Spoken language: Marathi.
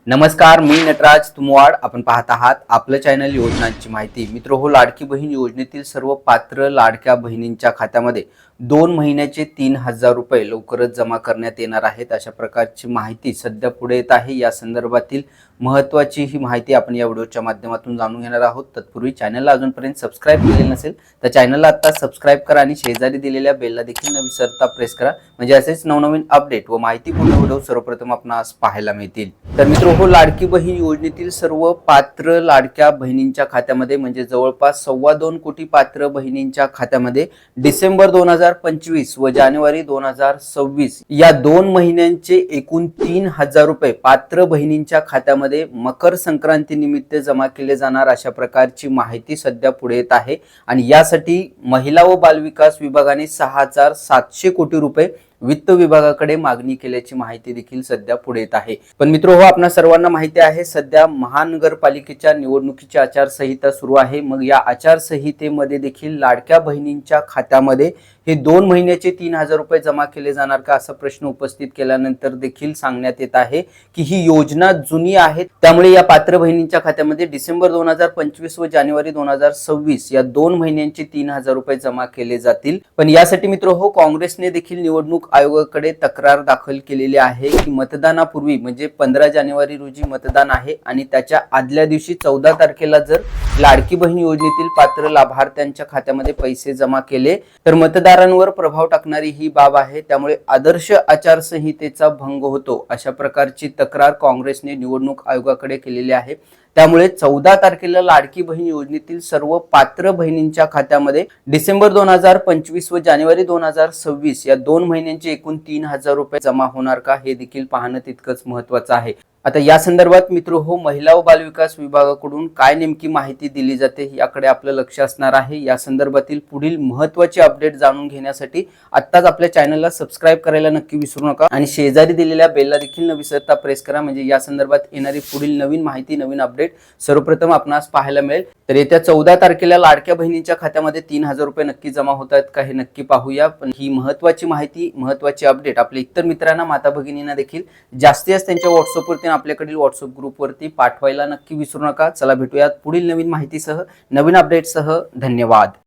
नमस्कार, मी नटराज तुमवाड. आपण पाहत आहात आपलं चॅनल योजनांची माहिती. मित्र हो, लाडकी बहीण योजनेतील सर्व पात्र लाडक्या बहिणींच्या खात्यामध्ये 2 महिन्याचे 3,000 रुपये लवकरच जमा करण्यात येणार आहेत. अशा प्रकारची माहिती सध्या पुढे येत आहे. या संदर्भातील महत्त्वाची ही माहिती आपण या व्हिडिओच्या माध्यमातून जाणून घेणार आहोत. तत्पूर्वी चॅनलला अजूनपर्यंत सबस्क्राईब केलेलं नसेल तर चॅनलला आता सबस्क्राईब करा आणि शेजारी दिलेल्या बेलला देखील न विसरता प्रेस करा, म्हणजे असेच नवनवीन अपडेट व माहितीपूर्ण व्हिडिओ सर्वप्रथम आपणास पाहायला मिळतील. तर मित्र हो, लाडकी बहीण योजनेतील सर्व पात्र लाडक्या बहिणींच्या खात्यामध्ये म्हणजे जवळपास 2.25 कोटी पात्र बहिणींच्या खात्यामध्ये डिसेंबर 2025 व जानेवारी 2026 या 2 महिन्यांचे एकूण 3,000 रुपये पात्र बहिणींच्या खात्यामध्ये मकर संक्रांती निमित्त जमा केले जाणार, अशा प्रकारची माहिती सध्या पुढे येत आहे. आणि यासाठी महिला व बालविकास विभागाने 6,700 कोटी रुपये वित्त विभागाकडे मागणी केल्याची माहिती देखील सध्या पुढे येत आहे. पण मित्र हो, आपणा सर्वांना माहिती आहे सध्या महानगरपालिकेच्या निवडणुकीची आचारसंहिता सुरू आहे. मग या आचारसंहितेमध्ये देखील लाडक्या बहिणींच्या खात्यामध्ये हे 2 महिन्याचे 3,000 रुपये जमा केले जाणार का, असा प्रश्न उपस्थित केल्यानंतर देखील सांगण्यात येत आहे की ही योजना जुनी आहे. त्यामुळे या पात्र बहिणींच्या खात्यामध्ये डिसेंबर 2025 व जानेवारी 2026 या 2 महिन्यांचे 3,000 रुपये जमा केले जातील. पण यासाठी मित्र हो, काँग्रेसने देखील निवडणूक आयोगाकडे तक्रार दाखल केलेली आहे की मतदानापूर्वी म्हणजे 15 जानेवारी रोजी मतदान आहे आणि त्याच्या आदल्या दिवशी 14 तारखेला जर लाडकी बहीण योजनेतील पात्र लाभार्थ्यांच्या खात्यामध्ये पैसे जमा केले तर मतदारांवर प्रभाव टाकणारी ही बाब आहे. त्यामुळे आदर्श आचारसंहितेचा भंग होतो, अशा प्रकारची तक्रार काँग्रेसने निवडणूक आयोगाकडे केलेली आहे. त्यामुळे 14 तारखेला लाडकी बहीण योजनेतील सर्व पात्र बहिणींच्या खात्यामध्ये डिसेंबर 2025 व जानेवारी 2026 या 2 महिन्यांचे एकूण 3,000 रुपये जमा होणार का, हे देखील पाहणं तितकंच महत्त्वाचं आहे. आता या संदर्भात मित्र हो, महिला व बालविकास विभागाकडून काय नेमकी माहिती दिली जाते याकडे आपलं लक्ष असणार आहे. या संदर्भातील पुढील महत्त्वाचे अपडेट जाणून घेण्यासाठी आत्ताच आपल्या चॅनलला सबस्क्राईब करायला नक्की विसरू नका आणि शेजारी दिलेल्या बेलला देखील न विसरता प्रेस करा, म्हणजे या संदर्भात येणारी पुढील नवीन माहिती, नवीन अपडेट सर्वप्रथम आपणास पाहायला मिळेल. तर येत्या 14 तारखेला लाडक्या बहिणींच्या खात्यामध्ये 3,000 रुपये नक्की जमा होत आहेत का, हे नक्की पाहूया. पण ही महत्त्वाची माहिती, महत्त्वाची अपडेट आपल्या इतर मित्रांना, माता भगिनींना देखील जास्तीत जास्त त्यांच्या व्हॉट्सअपवरती आपल्याकडील व्हॉट्सअप ग्रुपवरती पाठवायला नक्की विसरू नका. चला भेटूयात पुढील नवीन माहितीसह, नवीन अपडेटसह. धन्यवाद.